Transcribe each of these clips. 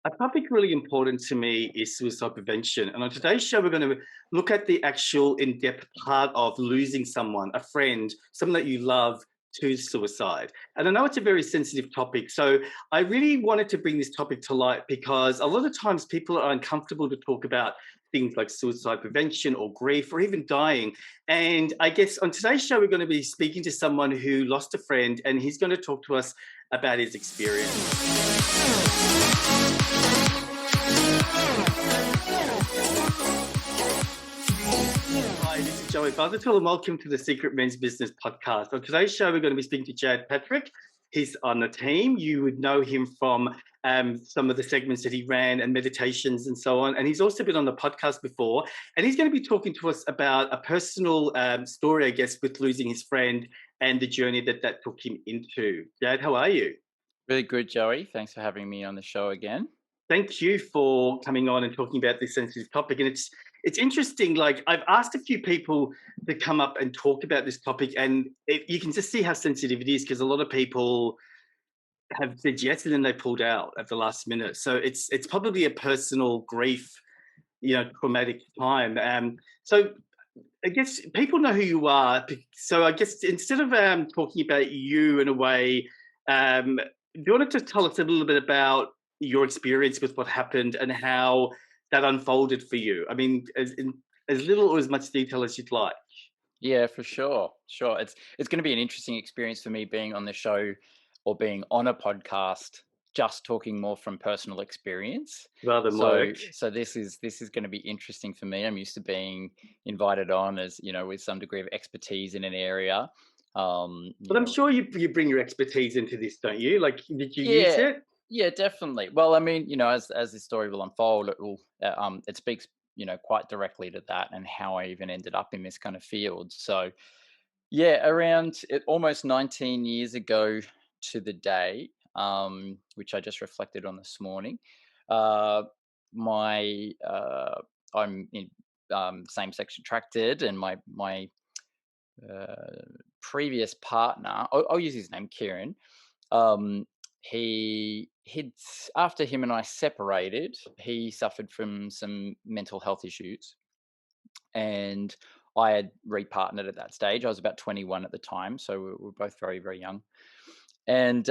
A topic really important to me is suicide prevention. And on today's show, we're going to look at the actual in depth part of losing someone, a friend, someone that you love to suicide. And I know it's a very sensitive topic. So I really wanted to bring this topic to light because a lot of times people are uncomfortable to talk about things like suicide prevention or grief or even dying. And I guess on today's show, we're going to be speaking to someone who lost a friend and he's going to talk to us about his experience. Hi, this is Joey Buzzatil, and welcome to the Secret Men's Business Podcast. On today's show, we're going to be speaking to Jad Patrick. He's on the team. You would know him from some of the segments that he ran and meditations and so on. And he's also been on the podcast before. And he's going to be talking to us about a personal story, I guess, with losing his friend and the journey that took him into. Jad, how are you? Really good, Joey. Thanks for having me on the show again. Thank you for coming on and talking about this sensitive topic. And it's interesting. Like I've asked a few people to come up and talk about this topic, and you can just see how sensitive it is because a lot of people have said yes and then they pulled out at the last minute. So it's probably a personal grief, traumatic time. So I guess people know who you are. So I guess instead of talking about you in a way, do you want to just tell us a little bit about your experience with what happened and how that unfolded for you? I mean, as little or as much detail as you'd like. Yeah, for sure. Sure. It's going to be an interesting experience for me being on the show or being on a podcast just talking more from personal experience. Rather than So work. so this is going to be interesting for me. I'm used to being invited on as, with some degree of expertise in an area. Um, you But I'm know, sure you bring your expertise into this, don't you? Like, did you use yeah, it? yeah, definitely. Well, I mean, as this story will unfold, it speaks, quite directly to that and how I even ended up in this kind of field. So, yeah, around almost 19 years ago to the day, which I just reflected on this morning. Uh, my I'm in same-sex attracted, and my uh, previous partner, I'll use his name, Kieran. Um, he'd After him and I separated, he suffered from some mental health issues, and I had repartnered at that stage. I was about 21 at the time, so we were both very, very young. And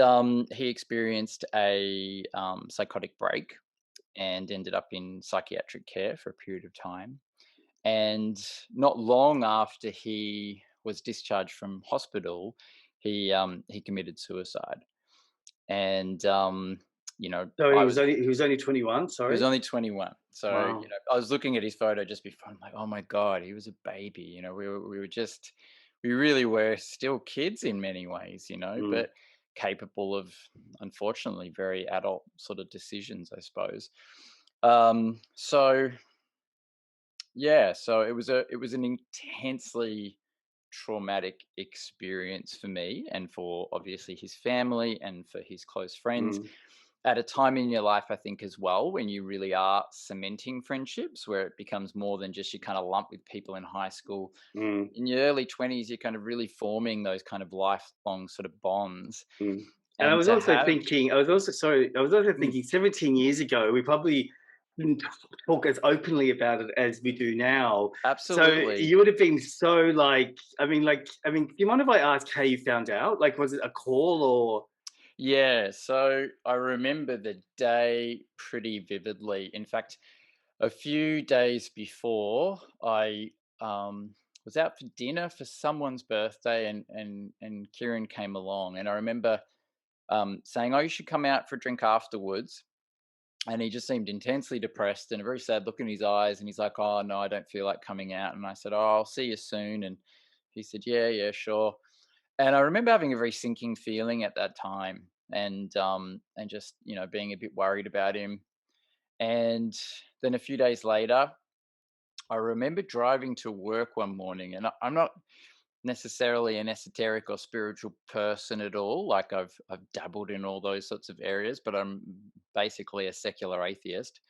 he experienced a psychotic break and ended up in psychiatric care for a period of time. And not long after he was discharged from hospital, he committed suicide. And So I was he was only 21. he was Sorry. only 21. So, Wow. I was looking at his photo just before. I'm like, "Oh my god, he was a baby." We really were still kids in many ways, Mm. but capable of, unfortunately, very adult sort of decisions, I suppose. So yeah, so it was an intensely traumatic experience for me and for obviously his family and for his close friends Mm. at a time in your life, I think, as well, when you really are cementing friendships, where it becomes more than just you kind of lump with people in high school. Mm. In your early 20s, you're kind of really forming those kind of lifelong sort of bonds. Mm. And And to have, I was also mm, thinking 17 years ago, we probably didn't talk as openly about it as we do now. So absolutely. you would have been so do you mind if I ask how you found out? Like, was it a call or? Yeah, so I remember the day pretty vividly. In fact, a few days before, I was out for dinner for someone's birthday, and Kieran came along, and I remember saying, "Oh, you should come out for a drink afterwards." And he just seemed intensely depressed and a very sad look in his eyes, and he's like, "Oh no, I don't feel like coming out." And I said, "Oh, I'll see you soon." And he said, "Yeah, yeah, sure." And I remember having a very sinking feeling at that time, and just being a bit worried about him. And then a few days later, I remember driving to work one morning, and I'm not necessarily an esoteric or spiritual person at all. Like I've dabbled in all those sorts of areas, but I'm basically a secular atheist.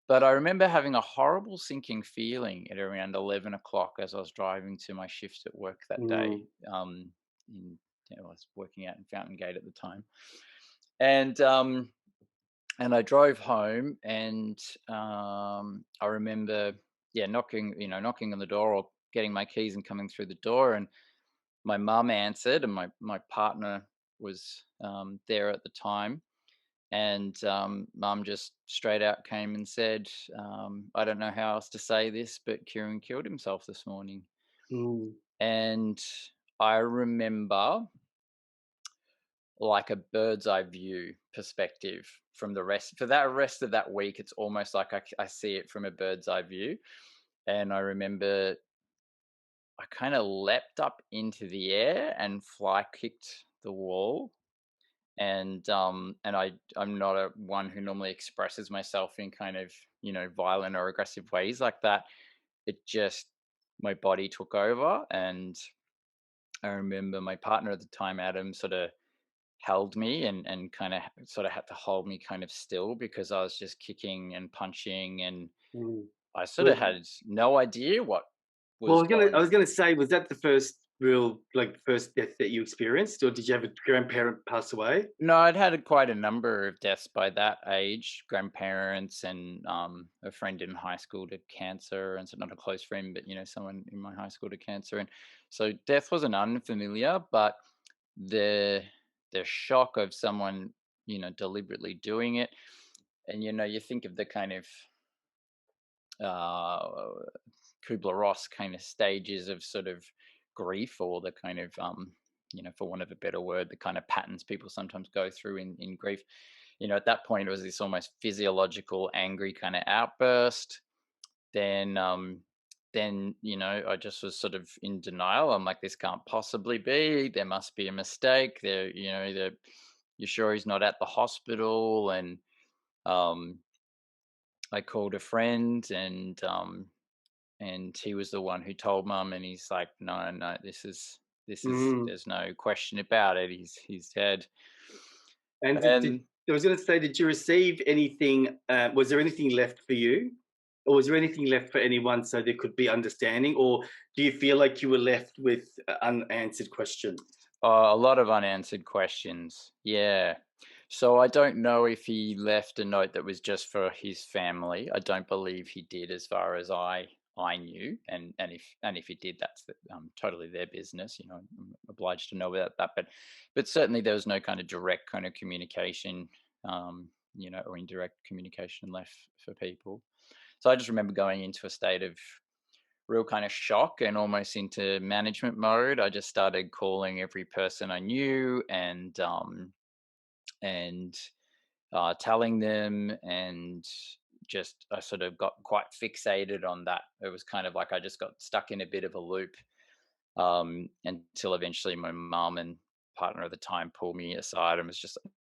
But I remember having a horrible sinking feeling at around 11 o'clock as I was driving to my shift at work that day. Mm. I was working out in Fountain Gate at the time, and and I drove home, and I remember, yeah, knocking on the door or getting my keys and coming through the door, and my mum answered, and my partner was there at the time, and mum just straight out came and said, "I don't know how else to say this, but Kieran killed himself this morning." Mm, And I remember, like, a bird's eye view perspective from the rest of that week. It's almost like I see it from a bird's eye view. And I remember I kind of leapt up into the air and fly kicked the wall. And I'm not a one who normally expresses myself in kind of, violent or aggressive ways like that. It just, my body took over. And I remember my partner at the time, Adam, sort of held me and kind of sort of had to hold me kind of still, because I was just kicking and punching, and mm. I sort of But had no idea what well, was going I was on. gonna say, was that the first real, like, first death that you experienced, or did you have a grandparent pass away? No, I'd had quite a number of deaths by that age, grandparents, and a friend in high school to cancer, and so not a close friend, but someone in my high school to cancer, and so death wasn't unfamiliar, but the the shock of someone deliberately doing it, and you think of the kind of uh, Kubler-Ross kind of stages of sort of grief, or the kind of for want of a better word, the kind of patterns people sometimes go through in grief. At that point, it was this almost physiological, angry kind of outburst. Then, I just was sort of in denial. I'm like, this can't possibly be. There must be a mistake. You're sure he's not at the hospital? And um, I called a friend, and he was the one who told mum, and he's like, no, no, Mm. there's no question about it. He's dead. And did And I was gonna say, did you receive anything, was there anything left for you? Or was there anything left for anyone so there could be understanding? Or do you feel like you were left with unanswered questions? a lot of unanswered questions. Yeah. So I don't know if he left a note that was just for his family. I don't believe he did, as far as I knew. And if he did, that's totally their business. I'm obliged to know about that. But certainly there was no kind of direct kind of communication, or indirect communication left for people. So I just remember going into a state of real kind of shock and almost into management mode. I just started calling every person I knew, and telling them, and just I sort of got quite fixated on that. It was kind of like I just got stuck in a bit of a loop, until eventually my mum and partner at the time pulled me aside and was just like,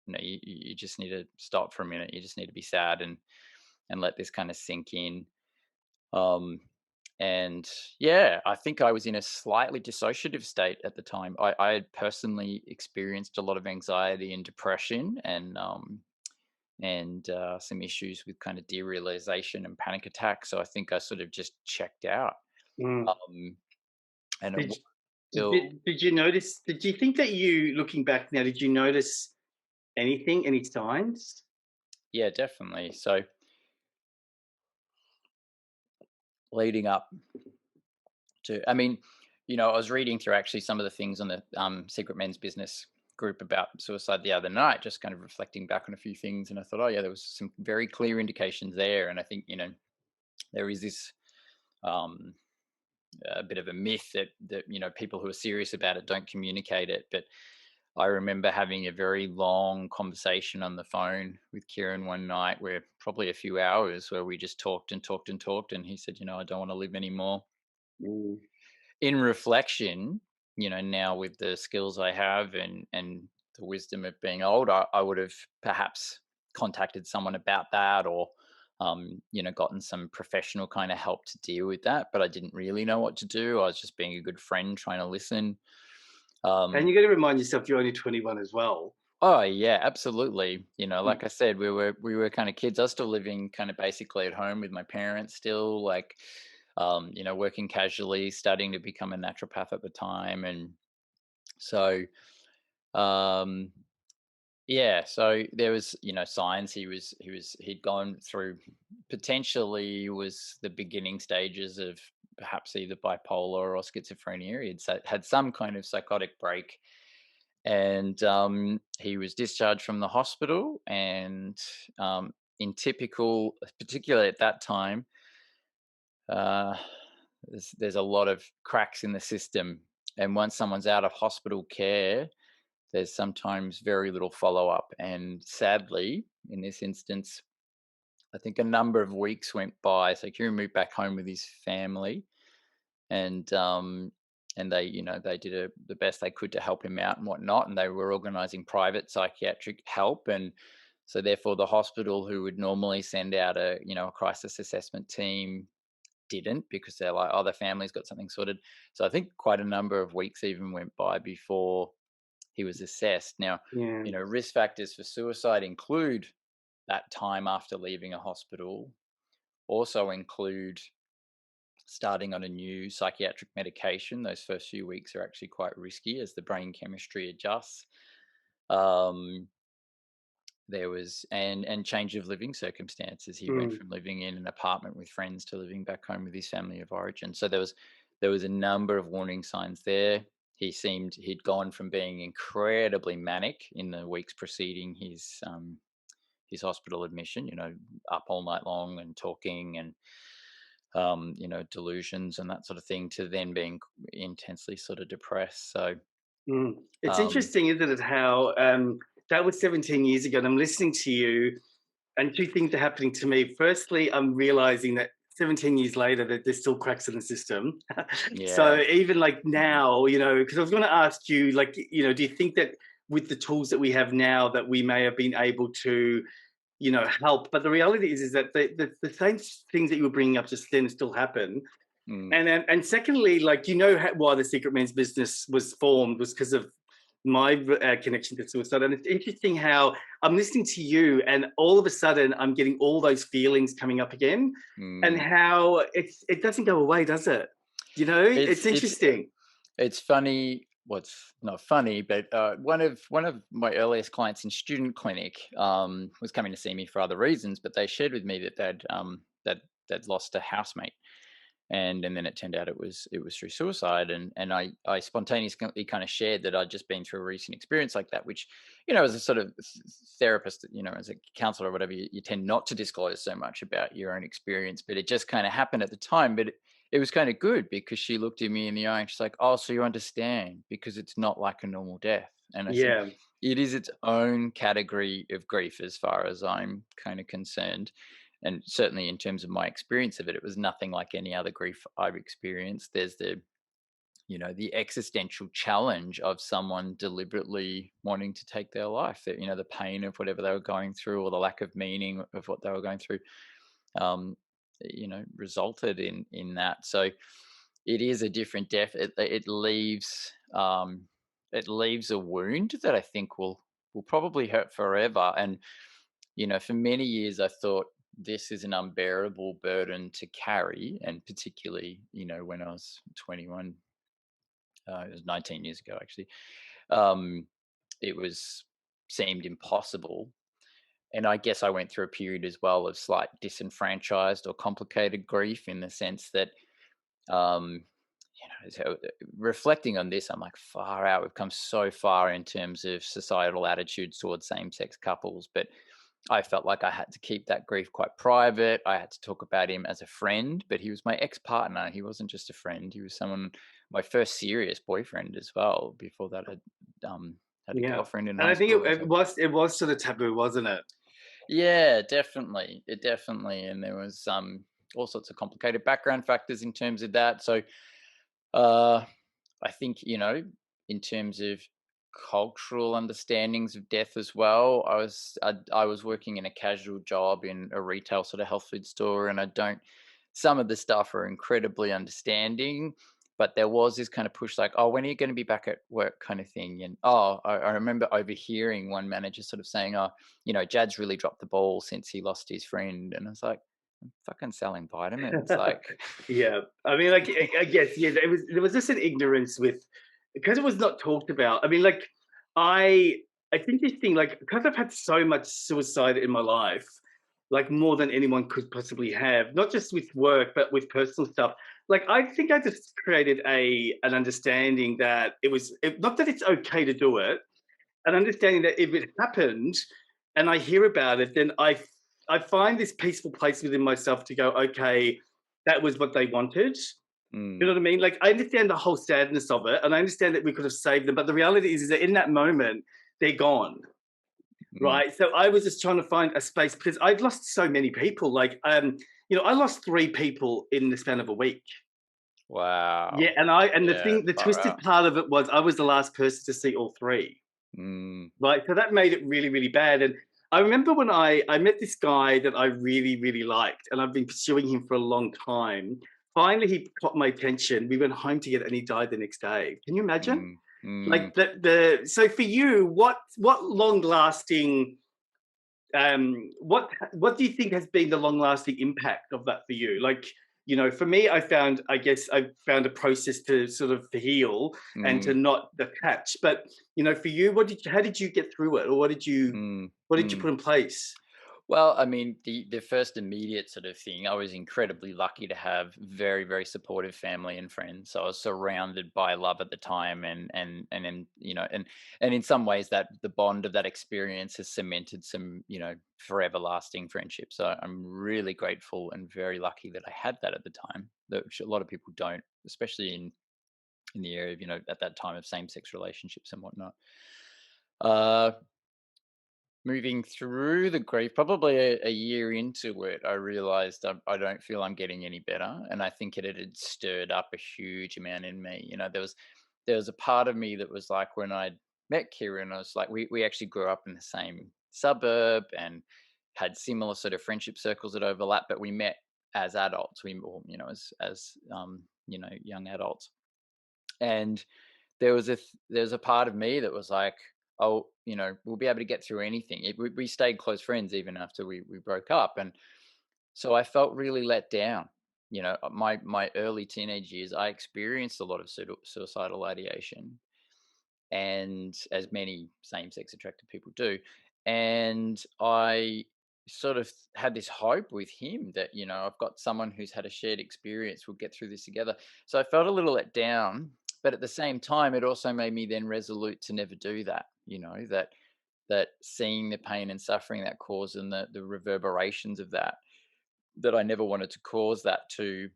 no, you just need to stop for a minute. You just need to be sad and let this kind of sink in. Um, and yeah, I think I was in a slightly dissociative state at the time. I had personally experienced a lot of anxiety and depression, and some issues with kind of derealization and panic attacks. So I think I sort of just checked out. Mm. Um, and it Did wasn't until, did you notice, did you think that you, looking back now, did you notice anything, any signs? yeah, definitely. So leading up to, I mean, I was reading through actually some of the things on the Secret Men's Business group about suicide the other night, just kind of reflecting back on a few things. And I thought, oh, yeah, there was some very clear indications there. And I think, there is this um, a bit of a myth that people who are serious about it don't communicate it. But I remember having a very long conversation on the phone with Kieran one night, where probably a few hours, where we just talked and talked and talked. And he said, I don't want to live anymore. Mm. In reflection, now with the skills I have, and the wisdom of being old, I would have perhaps contacted someone about that, or gotten some professional kind of help to deal with that. But I didn't really know what to do. I was just being a good friend, trying to listen. And um you got to remind yourself you're only 21 as well. oh yeah, absolutely. Mm. Like I said, we were kind of kids. I was still living kind of basically at home with my parents still, like, working casually, studying to become a naturopath at the time. And so, um, Yeah, so there was, signs he'd gone through, potentially was the beginning stages of perhaps either bipolar or schizophrenia. Had some kind of psychotic break, and he was discharged from the hospital. And in typical, particularly at that time, uh, there's a lot of cracks in the system, and once someone's out of hospital care, there's sometimes very little follow up. And sadly, in this instance, I think a number of weeks went by. So Kieran moved back home with his family, and they, they did the best they could to help him out and whatnot. And they were organising private psychiatric help, and so therefore the hospital, who would normally send out a crisis assessment team, didn't, because they're like, oh, the family's got something sorted. So I think quite a number of weeks even went by before he was assessed. Now, Yeah. risk factors for suicide include that time after leaving a hospital, also include starting on a new psychiatric medication. Those first few weeks are actually quite risky as the brain chemistry adjusts. Um, there was and change of living circumstances. He went Mm, from living in an apartment with friends to living back home with his family of origin. So there was a number of warning signs there. He'd gone from being incredibly manic in the weeks preceding his hospital admission, up all night long and talking, and delusions and that sort of thing, to then being intensely sort of depressed. So mm. It's um interesting, isn't it, how that was 17 years ago, and I'm listening to you, and two things are happening to me. Firstly, I'm realizing that 17 years later that there's still cracks in the system. So yeah. even like Mhm. now, because I was going to ask you, like, do you think that with the tools that we have now that we may have been able to, help? But the reality is that the same things that you were bringing up just then still happen. Mm. And secondly, like, why the Secret Men's business was formed was because of my connection to suicide. And it's interesting how I'm listening to you, and all of a sudden I'm getting all those feelings coming up again, and Mm. how it doesn't go away, does it? it's It's it's interesting. it's funny. What's not funny, but one of my earliest clients in student clinic was coming to see me for other reasons, but they shared with me that they'd lost a housemate, and then it turned out it was through suicide. And I spontaneously kind of shared that I'd just been through a recent experience like that, which, as a sort of therapist, as a counselor or whatever, you tend not to disclose so much about your own experience, but it just kind of happened at the time. But it was kind of good, because she looked at me in the eye and she's like, oh, so you understand, because it's not like a normal death. And I said, Yeah. it is its own category of grief as far as I'm kind of concerned. And certainly in terms of my experience of it, it was nothing like any other grief I've experienced. There's the existential challenge of someone deliberately wanting to take their life, that, the pain of whatever they were going through, or the lack of meaning of what they were going through, um, resulted in that. So it is a different death. It leaves a wound that I think will probably hurt forever. And for many years, I thought this is an unbearable burden to carry. And particularly, when I was 21, it was 19 years ago, actually, um, it was seemed impossible. And I guess I went through a period as well of slight disenfranchised or complicated grief, in the sense that, um, reflecting on this, I'm like, far out. We've come so far in terms of societal attitudes towards same sex couples. But I felt like I had to keep that grief quite private. I had to talk about him as a friend, but he was my ex-partner. He wasn't just a friend. He was my first serious boyfriend as well. Before that, had a Yeah. girlfriend in And high I think school. it was sort of taboo, wasn't it? Yeah, definitely. It definitely, and there was all sorts of complicated background factors in terms of that. So uh I think, in terms of cultural understandings of death as well, I was working in a casual job in a retail sort of health food store, and I don't. Some of the staff are incredibly understanding, but there was this kind of push, like, "Oh, when are you going to be back at work?" kind of thing. And I remember overhearing one manager sort of saying, "Oh, Jad's really dropped the ball since he lost his friend," and I was like, "I'm fucking selling vitamins, like." Yeah. I mean, like, I guess, yeah, there was just an ignorance with, because it was not talked about. I mean, like, I it's interesting, like, because I've had so much suicide in my life, like more than anyone could possibly have, not just with work, but with personal stuff. Like, I think I just created an understanding that not that it's okay to do it, an understanding that if it happened and I hear about it, then I find this peaceful place within myself to go, okay, that was what they wanted. You Mm, know what I mean? Like, I understand the whole sadness of it, and I understand that we could have saved them, but the reality is that in that moment, they're gone, mm. right? So I was just trying to find a space because I'd lost so many people. Like, I lost 3 people in the span of a week. Yeah, Wow. and Yeah, the far twisted out. part of it was I was the last person to see all 3. Mm, Right, so that made it really, really bad, and I remember when I met this guy that I really, really liked, and I've been pursuing him for a long time. Finally, he caught my attention. We went home together, and he died the next day. Can you imagine? mm, mm. Like, so for you, what long-lasting, what do you think has been the long-lasting impact of that for you? Like, for me, I guess I found a process to sort of heal and to Mm, not attach. But for you, how did you get through it, or mm, what did you mm. put in place? Well, I mean, the first immediate sort of thing, I was incredibly lucky to have very, very supportive family and friends. So I was surrounded by love at the time, and in some ways that the bond of that experience has cemented some, forever lasting friendships. So I'm really grateful and very lucky that I had that at the time. That which a lot of people don't, especially in the area of, at that time of same sex relationships and whatnot. Uh, Moving through the grief, probably a year into it, I realized I don't feel I'm getting any better, and I think it had stirred up a huge amount in me. There was a part of me that was like when I met Kieran, I was like, we actually grew up in the same suburb and had similar sort of friendship circles that overlap, but we met as adults. As young adults, and there's a part of me that was like, oh, we'll be able to get through anything. We stayed close friends even after we broke up, and so I felt really let down. My early teenage years, I experienced a lot of suicidal ideation, and as many same-sex attracted people do, and I sort of had this hope with him that I've got someone who's had a shared experience, we'll get through this together. So I felt a little let down, but at the same time it also made me then resolute to never do that. That seeing the pain and suffering that caused, and the reverberations of that I never wanted to cause that to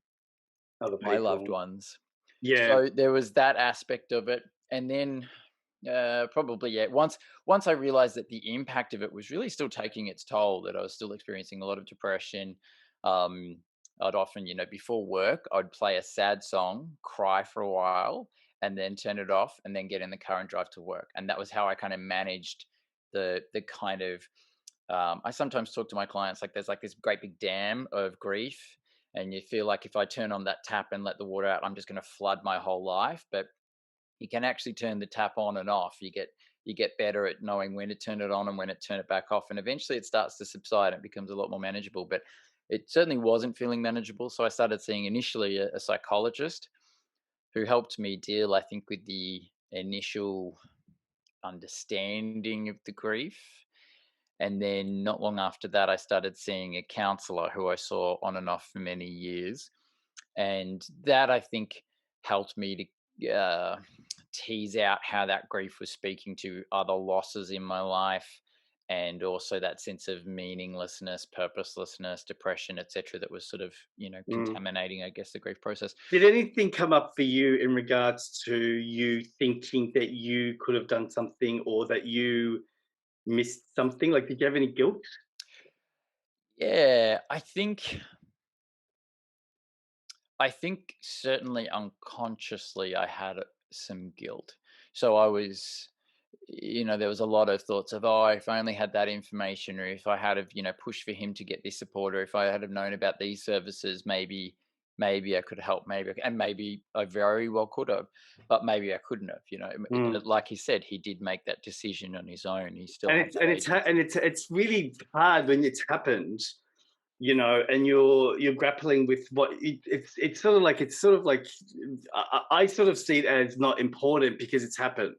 Other my loved people. ones. Yeah. So there was that aspect of it, and then probably, yeah. Once I realized that the impact of it was really still taking its toll, that I was still experiencing a lot of depression. Um, I'd often, before work, I'd play a sad song, cry for a while, and then turn it off, and then get in the car and drive to work. And that was how I kind of managed the kind of. I sometimes talk to my clients like there's like this great big dam of grief, and you feel like if I turn on that tap and let the water out, I'm just going to flood my whole life. But you can actually turn the tap on and off. You get better at knowing when to turn it on and when to turn it back off, and eventually it starts to subside and it becomes a lot more manageable. But it certainly wasn't feeling manageable, so I started seeing initially a psychologist who helped me deal, I think, with the initial understanding of the grief. And then not long after that, I started seeing a counselor who I saw on and off for many years, and that, I think, helped me to tease out how that grief was speaking to other losses in my life, and also that sense of meaninglessness, purposelessness, depression, etc., that was sort of Mm. contaminating, I guess, the grief process. Did anything come up for you in regards to you thinking that you could have done something, or that you missed something? Like, did you have any guilt? Yeah, I think certainly unconsciously I had some guilt. So I was, there was a lot of thoughts of, oh, if I only had that information, or if I had have, pushed for him to get this support, or if I had have known about these services, maybe I could help, and maybe I very well could have, but maybe I couldn't have. Mm. Like he said, he did make that decision on his own. He still And had that agency. it's really hard when it's happened, and you're grappling with it's sort of like I sort of see it as not important because it's happened.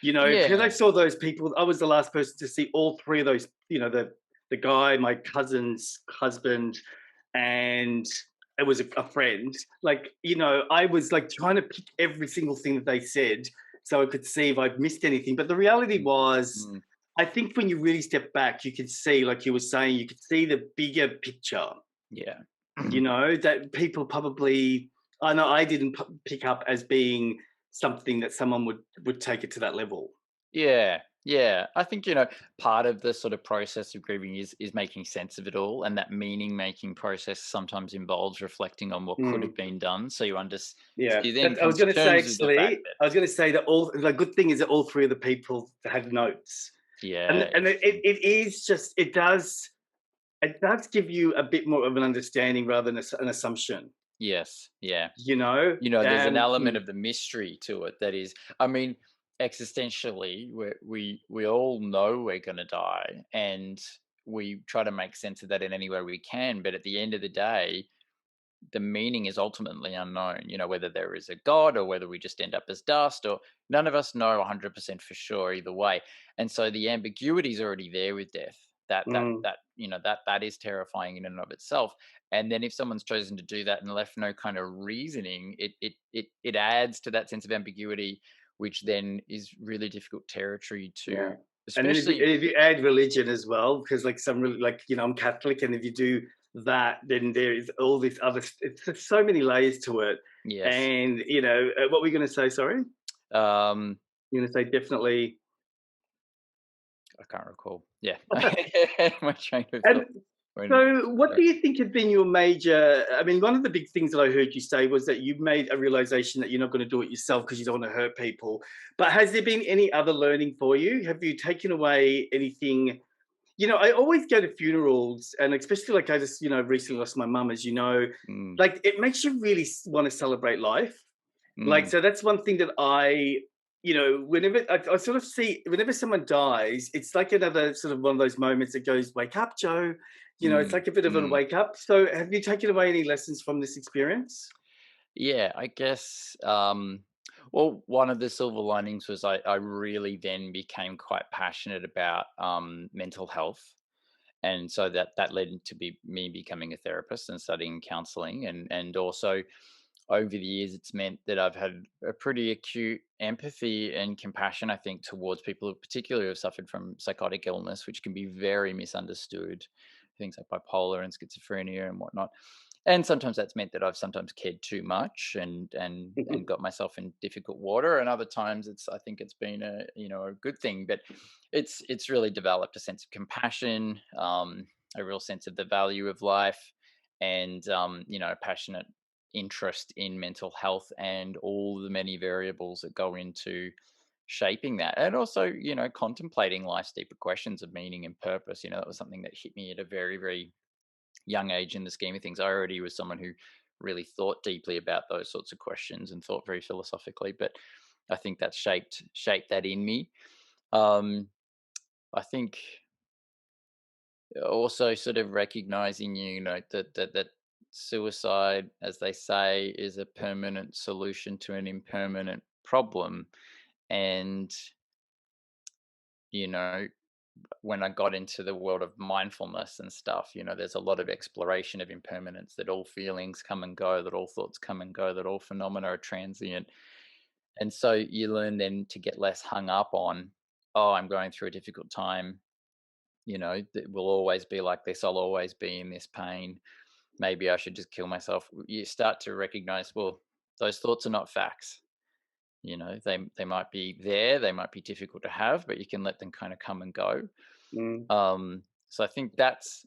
Because I Yeah. saw those people. I was the last person to see all three of those. The guy, my cousin's husband, and it was a friend. I was like trying to pick every single thing that they said so I could see if I'd missed anything. But the reality Mm, was, mm, I think when you really step back, you could see, like you were saying, you could see the bigger picture. yeah. That people probably, I know I didn't pick up as being something that someone would take it to that level. Yeah, yeah. I think, part of the sort of process of grieving is making sense of it all, and that meaning making process sometimes involves reflecting on what could have Mm. been done. So Yeah, you then that I come was to gonna say, terms with the fact actually, that I was gonna say that all the good thing is that all three of the people had notes, and yeah, and it is just it does give you a bit more of an understanding rather than an assumption, yes, yeah. you know? There's an element of the mystery to it that is, I mean, existentially, we all know we're going to die, and we try to make sense of that in any way we can. But at the end of the day, the meaning is ultimately unknown. Whether there is a God or whether we just end up as dust, or none of us know 100% for sure either way. And so the ambiguity is already there with death. Mm, That is terrifying in and of itself. And then if someone's chosen to do that and left no kind of reasoning, it adds to that sense of ambiguity, which then is really difficult territory yeah, to, and then if you especially. if you add religion as well, because like some really I'm Catholic, and if you do that, then there is all this other it's just so many layers to it, Yes. and, what were you gonna say, sorry? um You're gonna say definitely. I can't recall. Yeah. My train of And thought when. so, what do you think have been your major? I mean, one of the big things that I heard you say was that you've made a realization that you're not going to do it yourself because you don't want to hurt people. But has there been any other learning for you? Have you taken away anything? I always go to funerals, and especially like I just, recently lost my mum, as you know, Mm, like it makes you really want to celebrate life. Like, mm, so that's one thing that whenever I sort of see, whenever someone dies, it's like another sort of one of those moments that goes, wake up, Joe. It's mm, like a bit of a mm. wake up. So, have you taken away any lessons from this experience? Yeah, I guess. Well, one of the silver linings was I really then became quite passionate about mental health, and so that led to be me becoming a therapist and studying counseling, and also over the years it's meant that I've had a pretty acute empathy and compassion, I think, towards people who particularly have suffered from psychotic illness, which can be very misunderstood, things like bipolar and schizophrenia and whatnot. And sometimes that's meant that I've sometimes cared too much and got myself in difficult water, and other times I think it's been a good thing. But it's really developed a sense of compassion, a real sense of the value of life, and a passionate interest in mental health and all the many variables that go into shaping that, and also contemplating life's deeper questions of meaning and purpose. That was something that hit me at a very, very young age in the scheme of things. I already was someone who really thought deeply about those sorts of questions and thought very philosophically, but I think that shaped that in me. um I think also sort of recognizing, that suicide, as they say, is a permanent solution to an impermanent problem. And you know when I got into the world of mindfulness and stuff, there's a lot of exploration of impermanence, that all feelings come and go, that all thoughts come and go, that all phenomena are transient. And so you learn then to get less hung up on, oh, I'm going through a difficult time, that will always be like this, I'll always be in this pain. Maybe I should just kill myself. You start to recognize, well, those thoughts are not facts. They might be there, they might be difficult to have, but you can let them kind of come and go. Mm, So I think that's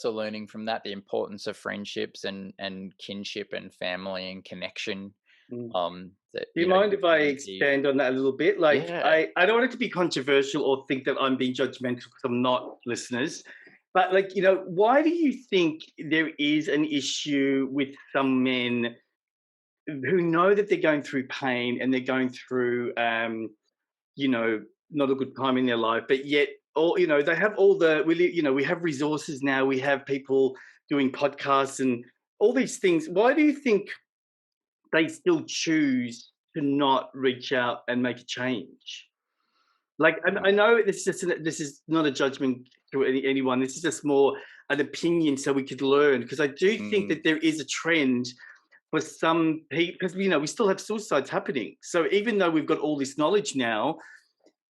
a learning from that, the importance of friendships and kinship and family and connection. mm. That Do you mind you if I really need. expand on that a little bit? Like, Yeah. I don't want it to be controversial or think that I'm being judgmental because I'm not, listeners. But like, why do you think there is an issue with some men who know that they're going through pain and they're going through, you know, not a good time in their life, but yet they have all we have resources now. We have people doing podcasts and all these things. Why do you think they still choose to not reach out and make a change? Like, and Mm, I know this is not a judgment to anyone. This is just more an opinion, so we could learn. Because I do think mm, that there is a trend for some people, because we still have suicides happening. So even though we've got all this knowledge now,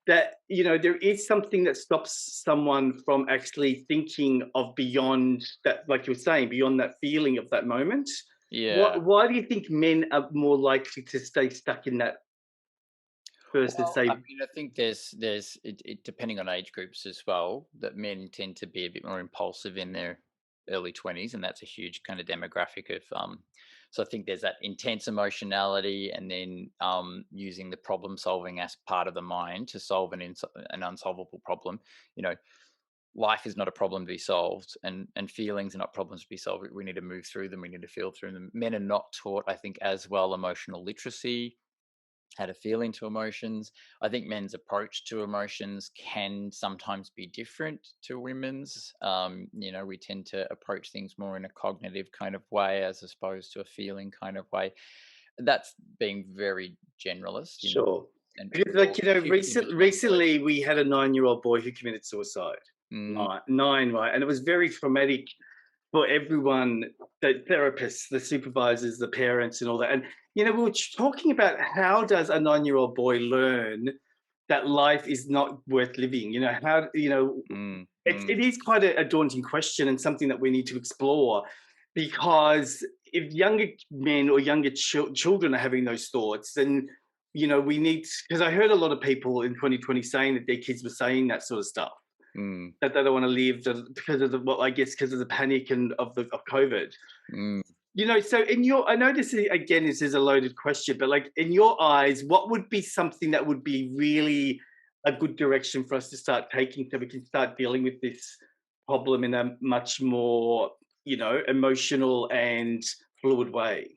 that there is something that stops someone from actually thinking of beyond that, like you were saying, beyond that feeling of that moment. yeah. Why do you think men are more likely to stay stuck in that versus Well, I say, mean, I think there's it depending on age groups as well, that men tend to be a bit more impulsive in their early 20s, and that's a huge kind of demographic of so I think there's that intense emotionality, and then using the problem solving as part of the mind to solve an unsolvable problem. You know, life is not a problem to be solved, and feelings are not problems to be solved. We need to move through them. We need to feel through them. Men are not taught, I think, as well emotional literacy, how to feel into emotions. I think men's approach to emotions can sometimes be different to women's. We tend to approach things more in a cognitive kind of way as opposed to a feeling kind of way. That's being very generalist, sure? and Because, there's also shifts in between both. recently we had a 9-year-old boy who committed suicide. Mm, Nine, right? And it was very traumatic for everyone, the therapists, the supervisors, the parents, and all that. And we were talking about how does a 9-year-old boy learn that life is not worth living? How mm, it mm, is quite a daunting question and something that we need to explore, because if younger men or younger children are having those thoughts, then we need, because I heard a lot of people in 2020 saying that their kids were saying that sort of stuff, mm, that they don't want to live because of the, well, I guess because of the panic and of COVID. mm. So I know this is, again, this is a loaded question, but like in your eyes, what would be something that would be really a good direction for us to start taking, so we can start dealing with this problem in a much more, emotional and fluid way?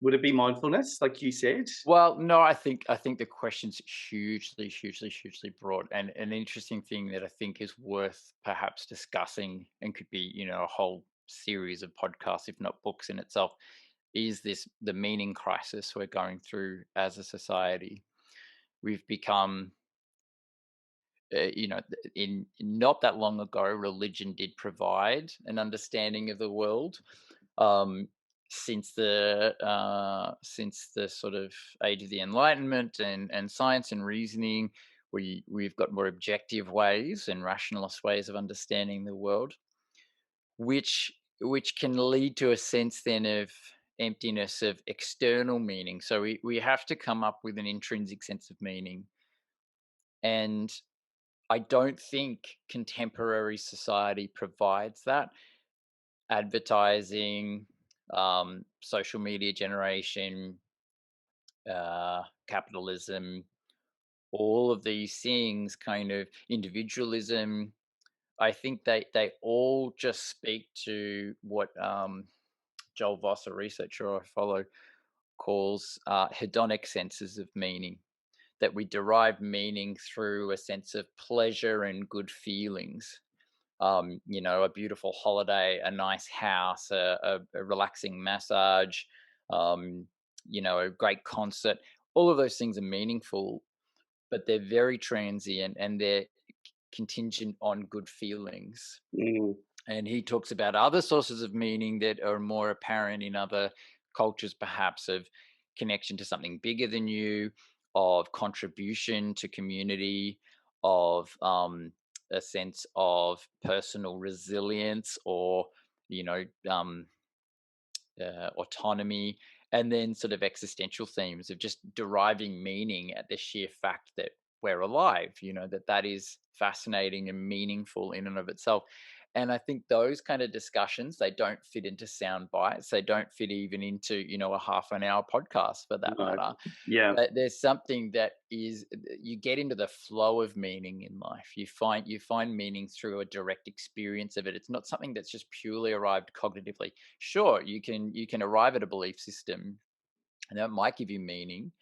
Would it be mindfulness, like you said? Well, no, I think the question's hugely, hugely, hugely broad, and an interesting thing that I think is worth perhaps discussing, and could be, a whole series of podcasts, if not books in itself, is the meaning crisis we're going through as a society. We've become, in not that long ago, religion did provide an understanding of the world. um, since the sort of age of the Enlightenment, and science and reasoning, we've got more objective ways and rationalist ways of understanding the world, which can lead to a sense then of emptiness of external meaning. So we have to come up with an intrinsic sense of meaning, and I don't think contemporary society provides that. Advertising, social media generation, capitalism, all of these things, kind of individualism. I think they all just speak to what Joel Voss, a researcher I follow, calls hedonic senses of meaning. That we derive meaning through a sense of pleasure and good feelings. A beautiful holiday, a nice house, a relaxing massage, um, a great concert. All of those things are meaningful, but they're very transient, and they're contingent on good feelings. Mm, And he talks about other sources of meaning that are more apparent in other cultures, perhaps, of connection to something bigger than you, of contribution to community, of a sense of personal resilience, or you know um, autonomy, and then sort of existential themes of just deriving meaning at the sheer fact that we're alive. That is fascinating and meaningful in and of itself. And I think those kind of discussions, they don't fit into sound bites. They don't fit even into a half an hour podcast, for that no, matter. yeah, There's something that is, you get into the flow of meaning in life. You find meaning through a direct experience of it. It's not something that's just purely arrived cognitively. Sure, you can arrive at a belief system, and that might give you meaning,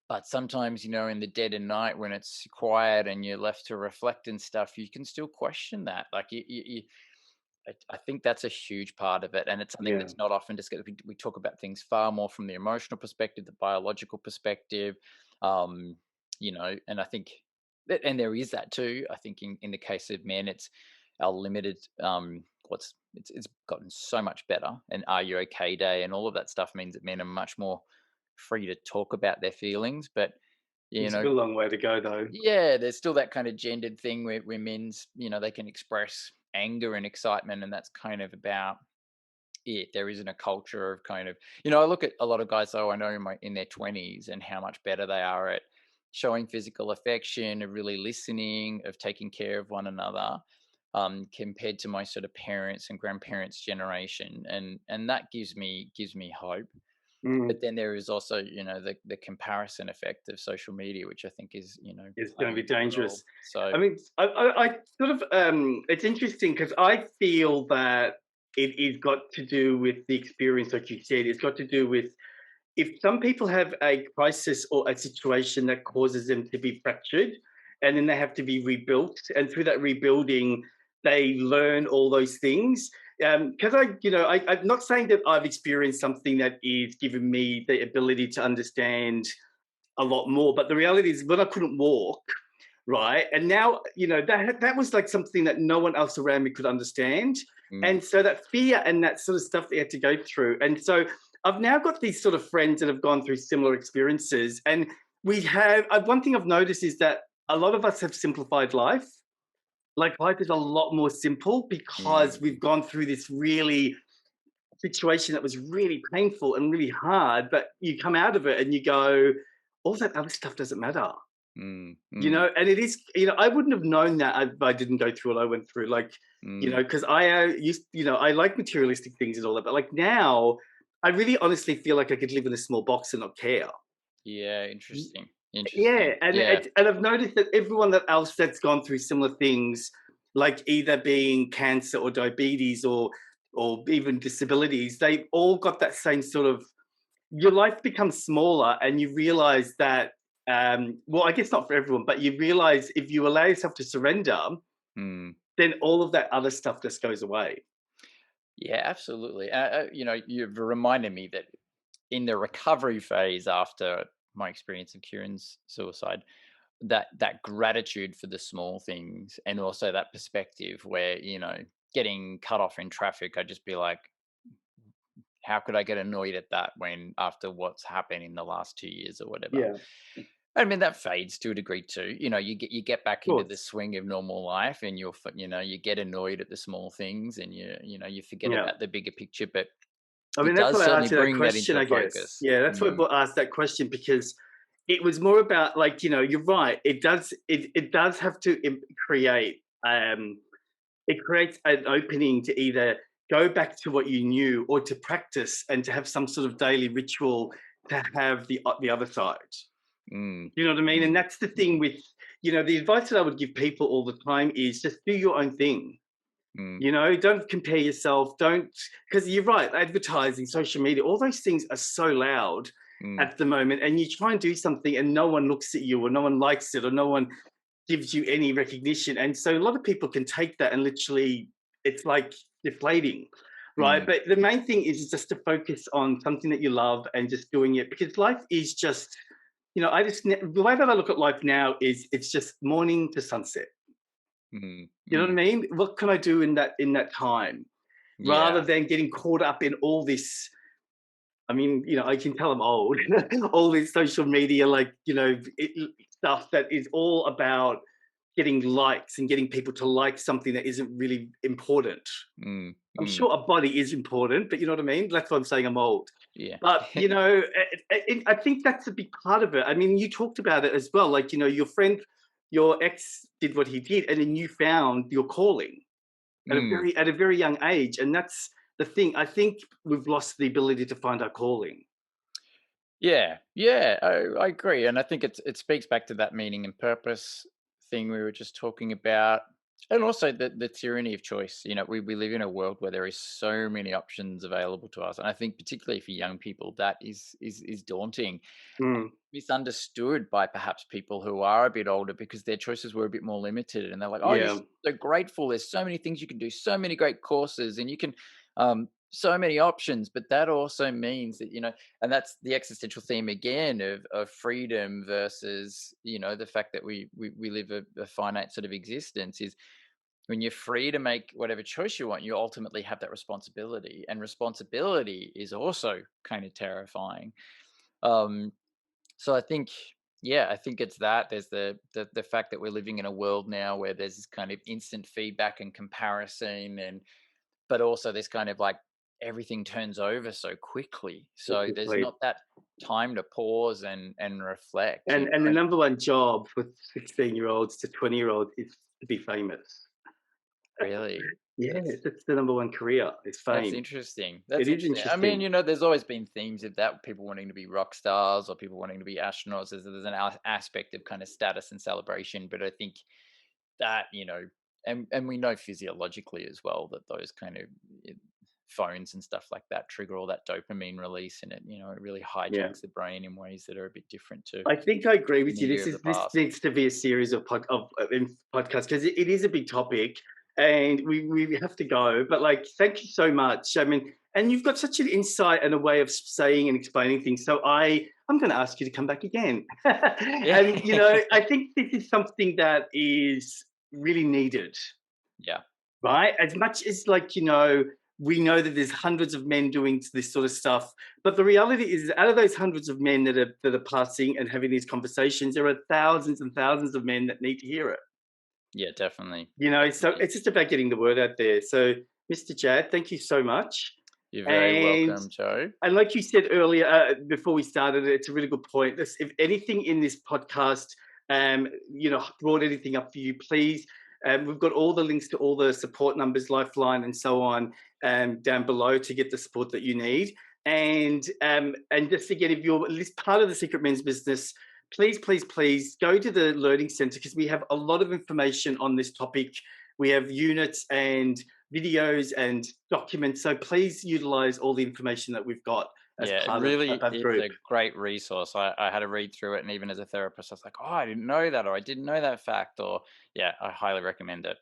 but sometimes, in the dead of night, when it's quiet and you're left to reflect and stuff, you can still question that. Like, I think that's a huge part of it, and it's something yeah. that's not often discussed. We talk about things far more from the emotional perspective, the biological perspective, um, And I think and there is that too. I think in the case of men, it's our limited, it's gotten so much better. And Are You Okay Day and all of that stuff means that men are much more free to talk about their feelings. But, you It's know, still a long way to go, though. yeah, there's still that kind of gendered thing where men's, they can express anger and excitement, and that's kind of about it. There isn't a culture of kind of, I look at a lot of guys though I know in their 20s and how much better they are at showing physical affection, of really listening, of taking care of one another, compared to my sort of parents and grandparents generation, and that gives me hope. But Mm. then there is also, the comparison effect of social media, which I think is, It's going to playing be a big role. dangerous. So I mean, I sort of, it's interesting because I feel that it is got to do with the experience, like you said. It's got to do with if some people have a crisis or a situation that causes them to be fractured, and then they have to be rebuilt, and through that rebuilding, they learn all those things. Because I'm not saying that I've experienced something that is giving me the ability to understand a lot more, but the reality is when I couldn't walk, right? And now, that was like something that no one else around me could understand. mm, And so that fear and that sort of stuff they had to go through. And so I've now got these sort of friends that have gone through similar experiences. And we have, one thing I've noticed is that a lot of us have simplified life. Like life is a lot more simple because mm, we've gone through this really situation that was really painful and really hard, but you come out of it and you go, all that other stuff doesn't matter. mm, mm, And it is, I wouldn't have known that if I didn't go through what I went through. Like, mm. because I like materialistic things and all that, but like now, I really honestly feel like I could live in a small box and not care. Yeah, interesting. Yeah, Interesting. and Yeah. I've noticed that everyone that else that's gone through similar things, like either being cancer or diabetes or even disabilities, they've all got that same sort of your life becomes smaller and you realize that well, I guess not for everyone, but you realize if you allow yourself to surrender, Mm. then all of that other stuff just goes away. Yeah, absolutely. You've reminded me that in the recovery phase after my experience of Kieran's suicide, that gratitude for the small things, and also that perspective where, getting cut off in traffic, I'd just be like, how could I get annoyed at that when after what's happened in the last 2 years or whatever? Yeah, of I mean, that fades to a degree too. You get back into the course. swing of normal life, and you get annoyed at the small things, and you forget Yeah. about the bigger picture. But I mean, it that's does why I certainly asked you that bring that question, into I guess. focus. Yeah, that's why Mm, I asked that question because it was more about like, you're right. It does have to create it creates an opening to either go back to what you knew or to practice and to have some sort of daily ritual to have the other side. mm, You know what I mean? And mm, that's the thing with, the advice that I would give people all the time is just do your own thing. mm, Don't compare yourself. Don't, because you're right, advertising, social media, all those things are so loud mm, at the moment. And you try and do something and no one looks at you or no one likes it or no one gives you any recognition. And so a lot of people can take that and literally, it's like deflating, right? mm. But the main thing is just to focus on something that you love and just doing it because life is just, the way that I look at life now is it's just morning to sunset. Mm, You know what I mm. mean? What can I do in that time rather Yeah. than getting caught up in all this? I mean, I can tell I'm old. All this social media, like stuff that is all about getting likes and getting people to like something that isn't really important. Mm, I'm mm. sure a body is important, but you know what I mean? That's why I'm saying I'm old. Yeah. But, I think that's a big part of it. I mean, you talked about it as well. Like, your friend, your ex did what he did, and then you found your calling Mm. at a very young age. And that's the thing. I think we've lost the ability to find our calling. Yeah, yeah, I agree, and I think it speaks back to that meaning and purpose thing we were just talking about, and also the tyranny of choice. We live in a world where there is so many options available to us, and I think particularly for young people, that is daunting, Mm, misunderstood by perhaps people who are a bit older because their choices were a bit more limited, and they're like, "Oh, you're yeah. so grateful. There's so many things you can do, so many great courses, and you can." so many options, but that also means that, and that's the existential theme again of freedom versus, the fact that we live a finite sort of existence. Is when you're free to make whatever choice you want, you ultimately have that responsibility, and responsibility is also kind of terrifying. um so I think, yeah, I think it's that. There's the fact that we're living in a world now where there's this kind of instant feedback and comparison, and but also this kind of like everything turns over so quickly. So there's Basically. not that time to pause and reflect, And the number one job for 16-year-olds to 20-year-olds is to be famous. really. Yes, That's that's the number one career is that's fame. interesting. It That's is interesting. I mean, interesting. there's always been themes of that, people wanting to be rock stars or people wanting to be astronauts. There's an aspect of kind of status and celebration, but I think that, and we know physiologically as well that those kind of eh, phones and stuff like that trigger all that dopamine release, and it really Yeah. hijacks the brain in ways that are a bit different to I think I agree with any you. year of the This past. needs to be a series of podcasts because it is a big topic, and we have to go. But like, thank you so much. I mean, and you've got such an insight and a way of saying and explaining things. So I'm going to ask you to come back again. Yeah. And I think this is something that is really needed, Yeah. right? As much as like, we know that there's hundreds of men doing this sort of stuff, but the reality is out of those hundreds of men that are passing and having these conversations, there are thousands and thousands of men that need to hear it. Yeah, definitely. So Yeah. it's just about getting the word out there. So Mr. Jad, thank you so much. You're very And welcome, Joe. and like you said earlier, before we started, it's a really good point. If anything in this podcast, brought anything up for you, please. We've got all the links to all the support numbers, Lifeline, and so on, down below to get the support that you need. And just again, if you're at least part of the Secret Men's business, please, please, please go to the Learning Center because we have a lot of information on this topic. We have units and videos and documents. So please utilize all the information that we've got as Yeah, it part of really that is group. a great resource. I had to read through it, and even as a therapist, I was like, "Oh, I didn't know that," or "I didn't know that fact," or yeah, I highly recommend it.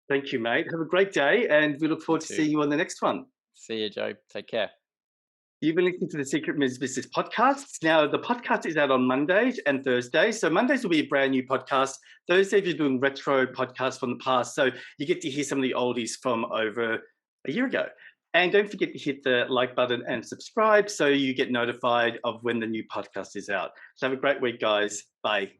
Thank you, mate. Have a great day, and we look You forward to too. seeing you on the next one. See you, Joe. Take care. You've been listening to the Secret Men's Business podcast. Now, the podcast is out on Mondays and Thursdays. So Mondays will be a brand new podcast. Thursdays, we're doing retro podcasts from the past. So you get to hear some of the oldies from over a year ago. And don't forget to hit the like button and subscribe so you get notified of when the new podcast is out. So have a great week, guys. Bye.